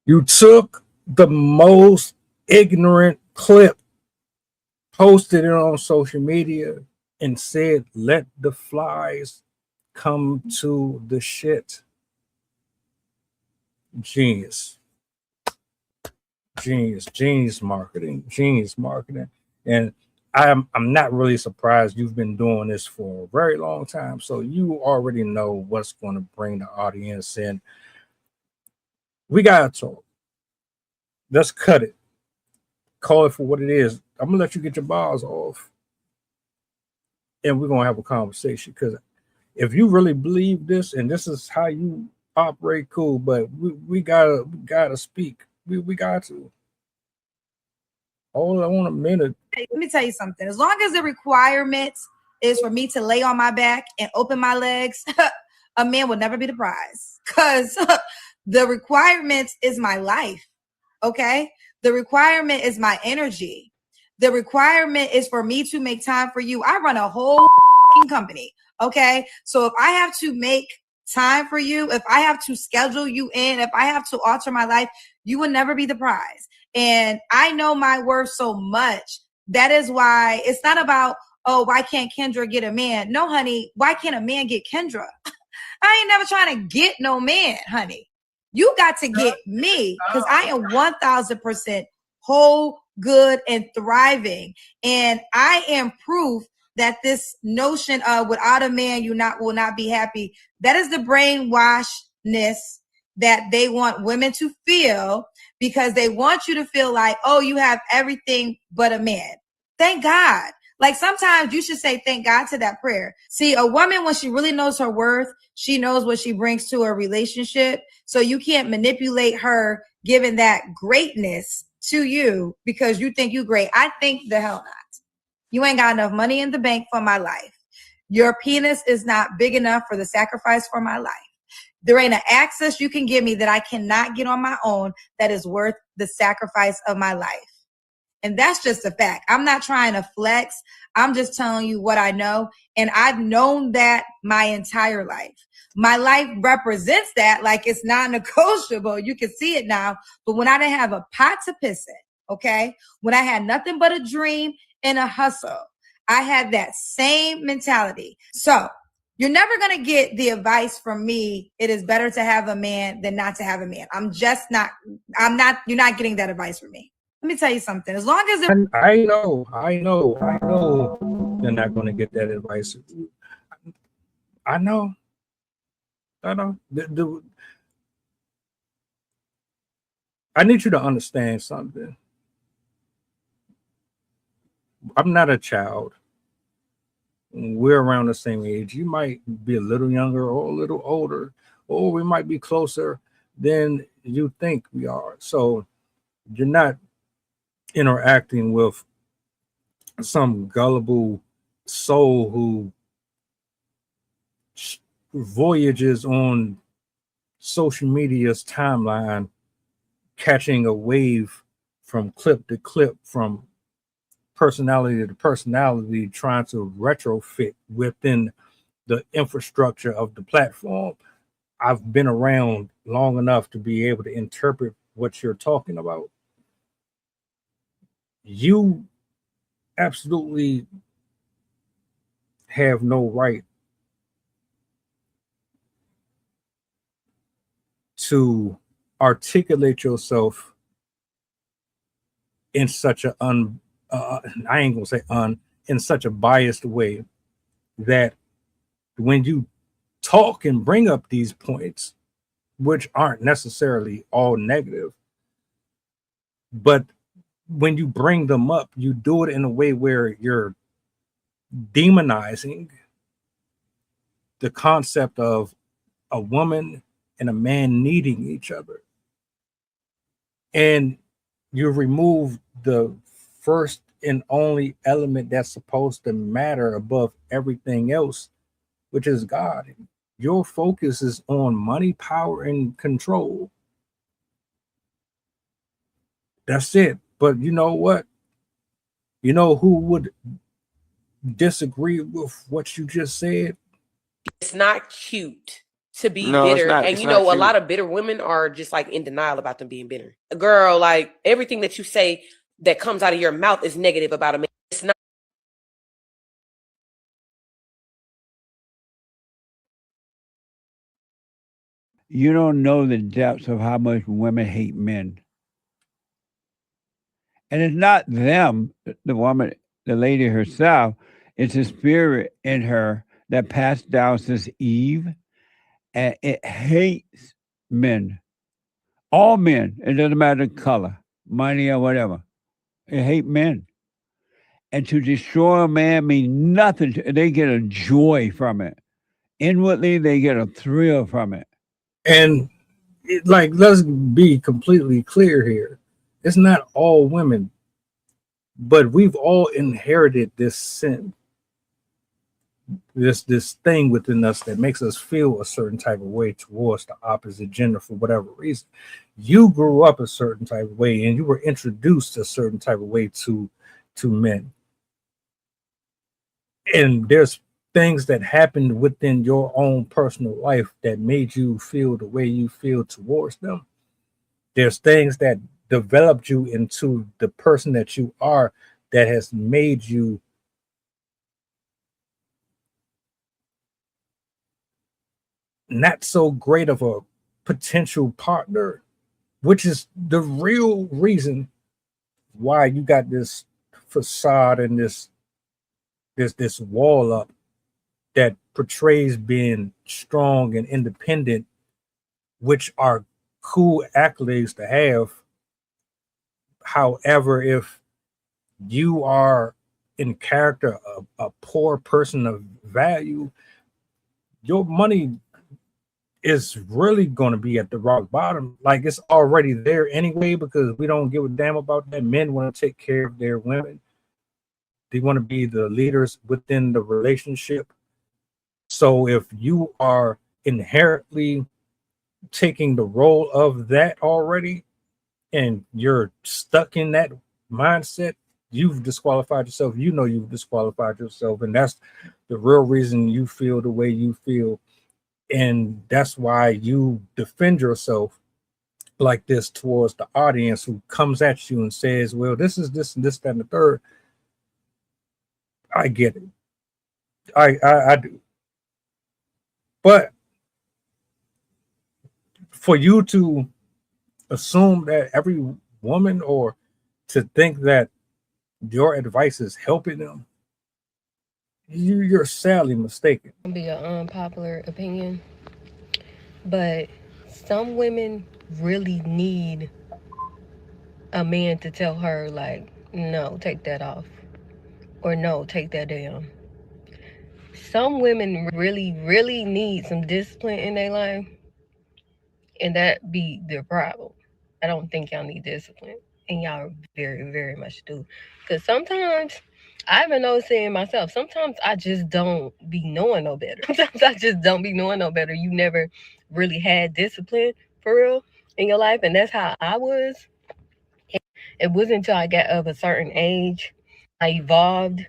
You took the most ignorant clip, posted it on social media, and said, let the flies come to the shit. Genius. Genius marketing. Genius marketing. And I'm not really surprised. You've been doing this for a very long time. So you already know what's going to bring the audience in. We gotta talk. Let's cut it. Call it for what it is. I'm gonna let you get your bars off, and we're gonna have a conversation. Because if you really believe this, and this is how you operate, cool. But we gotta speak. We got to. Hold on a minute. Hey, let me tell you something. As long as the requirement is for me to lay on my back and open my legs, a man will never be the prize. Because the requirement is my life. Okay. The requirement is my energy. The requirement is for me to make time for you. I run a whole company. Okay. So if I have to make time for you, if I have to schedule you in, if I have to alter my life, you will never be the prize. And I know my worth so much. That is why it's not about, oh, why can't Kendra get a man? No, honey. Why can't a man get Kendra? I ain't never trying to get no man, honey. You got to get me because I am 1000% whole, good, and thriving. And I am proof that this notion of without a man, you will not be happy. That is the brainwashedness that they want women to feel, because they want you to feel like, oh, you have everything but a man. Thank God. Like sometimes you should say thank God to that prayer. See, a woman, when she really knows her worth, she knows what she brings to a relationship. So you can't manipulate her giving that greatness to you because you think you great. I think the hell not. You ain't got enough money in the bank for my life. Your penis is not big enough for the sacrifice for my life. There ain't an access you can give me that I cannot get on my own that is worth the sacrifice of my life. And that's just a fact. I'm not trying to flex. I'm just telling you what I know. And I've known that my entire life. My life represents that like it's non-negotiable. You can see it now. But when I didn't have a pot to piss in, okay, when I had nothing but a dream and a hustle, I had that same mentality. So you're never going to get the advice from me. It is better to have a man than not to have a man. You're not getting that advice from me. Let me tell you something. As long as I know, you're not going to get that advice. I know. I need you to understand something. I'm not a child. We're around the same age. You might be a little younger or a little older, or we might be closer than you think we are. So you're not interacting with some gullible soul who voyages on social media's timeline, catching a wave from clip to clip, from personality to personality, trying to retrofit within the infrastructure of the platform. I've been around long enough to be able to interpret what you're talking about. You absolutely have no right to articulate yourself in such a I ain't gonna say in such a biased way that when you talk and bring up these points, which aren't necessarily all negative, but when you bring them up, you do it in a way where you're demonizing the concept of a woman and a man needing each other. And you remove the first and only element that's supposed to matter above everything else, which is God. Your focus is on money, power, and control. That's it. But you know what? You know who would disagree with what you just said? It's not cute to be No, it's bitter. not. And It's you not know, a you. lot of bitter women are just like in denial about them being bitter. A girl, like everything that you say that comes out of your mouth is negative about a man. It's not. You don't know the depths of how much women hate men. And it's not them, the woman, the lady herself. It's a spirit in her that passed down since Eve, and it hates men. All men. It doesn't matter the color, money, or whatever. It hates men. And to destroy a man means nothing. They get a joy from it. Inwardly, they get a thrill from it. And like, let's be completely clear here. It's not all women, but we've all inherited this sin, this thing within us that makes us feel a certain type of way towards the opposite gender for whatever reason. You grew up a certain type of way, and you were introduced a certain type of way to men, and there's things that happened within your own personal life that made you feel the way you feel towards them. There's things that developed you into the person that you are, that has made you not so great of a potential partner, which is the real reason why you got this facade and this wall up that portrays being strong and independent, which are cool accolades to have. However, if you are in character a poor person of value, your money is really going to be at the rock bottom. Like, it's already there anyway, because we don't give a damn about that. Men want to take care of their women. They want to be the leaders within the relationship. So if you are inherently taking the role of that already, and you're stuck in that mindset, you've disqualified yourself. You know you've disqualified yourself, and that's the real reason you feel the way you feel. And that's why you defend yourself like this towards the audience who comes at you and says, well, this is this and this, that, and the third. I get it. I do. But for you to assume that every woman, or to think that your advice is helping them, you're sadly mistaken. Be an unpopular opinion, but some women really need a man to tell her, like, no, take that off, or no, take that down. Some women really need some discipline in their life, and that be their problem. I don't think y'all need discipline, and y'all very much do. Because sometimes, I even noticed it in myself. Sometimes I just don't be knowing no better. Sometimes I just don't be knowing no better. You never really had discipline for real in your life, and that's how I was. It wasn't until I got of a certain age, I evolved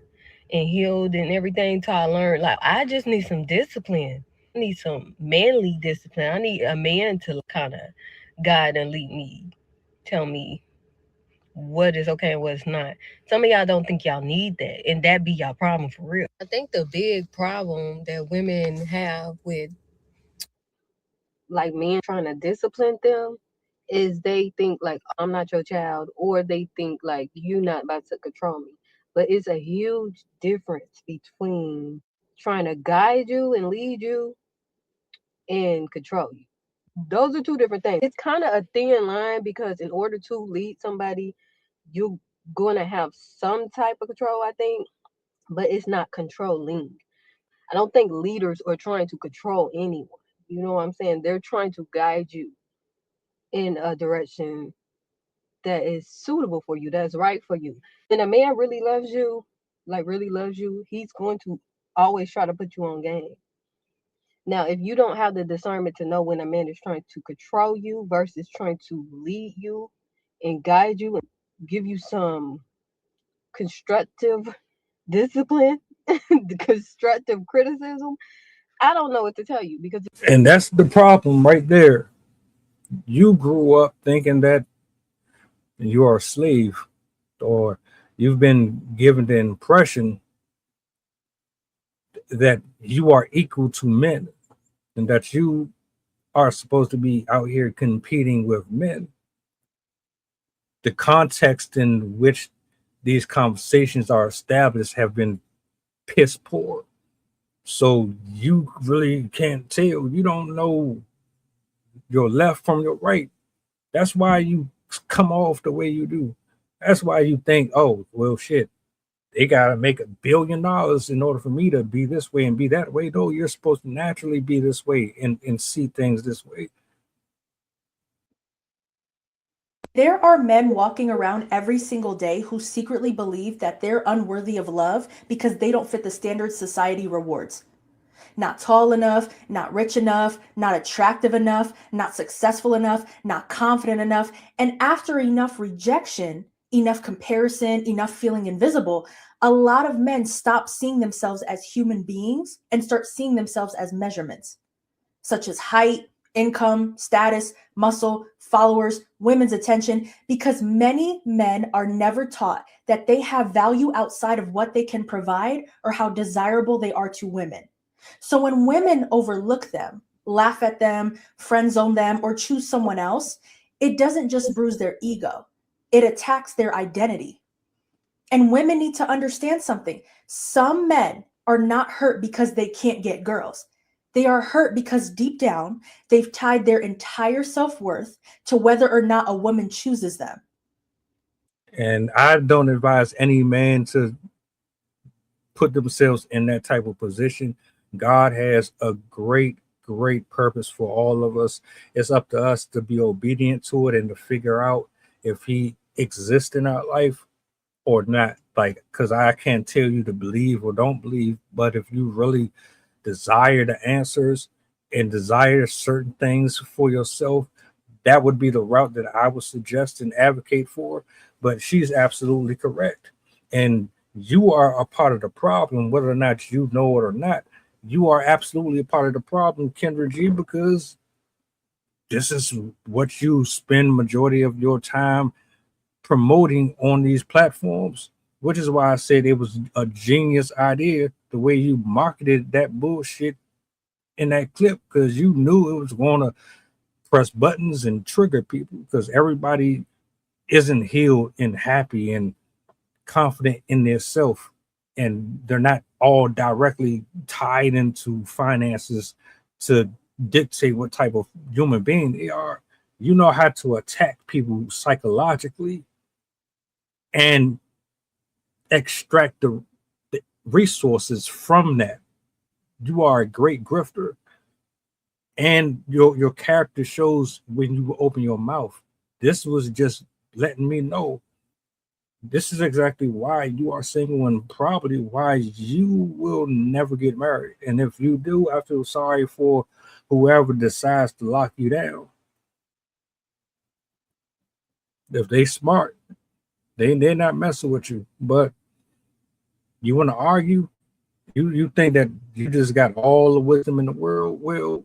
and healed and everything till I learned, like, I just need some discipline. I need some manly discipline. I need a man to kind of guide and lead me, tell me what is okay and what's not. Some of y'all don't think y'all need that, and that be y'all problem for real. I think the big problem that women have with like men trying to discipline them is they think like, I'm not your child, or they think like you not about to control me. But it's a huge difference between trying to guide you and lead you and control you. Those are two different things. It's kind of a thin line, because in order to lead somebody, you're going to have some type of control, I think, but it's not controlling. I don't think leaders are trying to control anyone. You know what I'm saying? They're trying to guide you in a direction that is suitable for you, that's right for you. When a man really loves you, like really loves you, he's going to always try to put you on game. Now, if you don't have the discernment to know when a man is trying to control you versus trying to lead you and guide you and give you some constructive discipline, constructive criticism, I don't know what to tell you because And that's the problem right there. You grew up thinking that you are a slave, or you've been given the impression that you are equal to men and that you are supposed to be out here competing with men. The context in which these conversations are established have been piss poor. So you really can't tell. You don't know your left from your right. That's why you come off the way you do. That's why you think, oh, well, shit, they got to make $1 billion in order for me to be this way and be that way. No, you're supposed to naturally be this way and see things this way. There are men walking around every single day who secretly believe that they're unworthy of love because they don't fit the standards society rewards. Not tall enough, not rich enough, not attractive enough, not successful enough, not confident enough. And after enough rejection, enough comparison, enough feeling invisible, a lot of men stop seeing themselves as human beings and start seeing themselves as measurements, such as height, income, status, muscle, followers, women's attention, because many men are never taught that they have value outside of what they can provide or how desirable they are to women. So when women overlook them, laugh at them, friend zone them, or choose someone else, it doesn't just bruise their ego, it attacks their identity. And women need to understand something. Some men are not hurt because they can't get girls. They are hurt because deep down, they've tied their entire self-worth to whether or not a woman chooses them. And I don't advise any man to put themselves in that type of position. God has a great purpose for all of us. It's up to us to be obedient to it and to figure out if he exists in our life or not. Like, because I can't tell you to believe or don't believe, but if you really desire the answers and desire certain things for yourself, that would be the route that I would suggest and advocate for. But she's absolutely correct. And you are a part of the problem, whether or not you know it or not. You are absolutely a part of the problem, Kendra G, because this is what you spend majority of your time promoting on these platforms, which is why I said it was a genius idea the way you marketed that bullshit in that clip, because you knew it was going to press buttons and trigger people, because everybody isn't healed and happy and confident in their self, and they're not all directly tied into finances to dictate what type of human being they are. You know how to attack people psychologically and extract the resources from that. You are a great grifter, and your character shows when you open your mouth. This was just letting me know this is exactly why you are single and probably why you will never get married. And if you do, I feel sorry for whoever decides to lock you down. If they smart, they're not messing with you. But you want to argue, you think that you just got all the wisdom in the world. Well,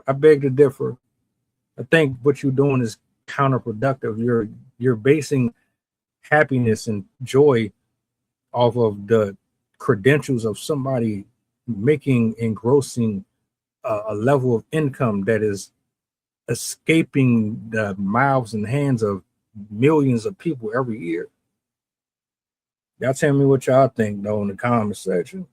I beg to differ. I think what you're doing is counterproductive. You're basing happiness and joy off of the credentials of somebody making engrossing a level of income that is escaping the mouths and hands of millions of people every year. Y'all tell me what y'all think though in the comment section.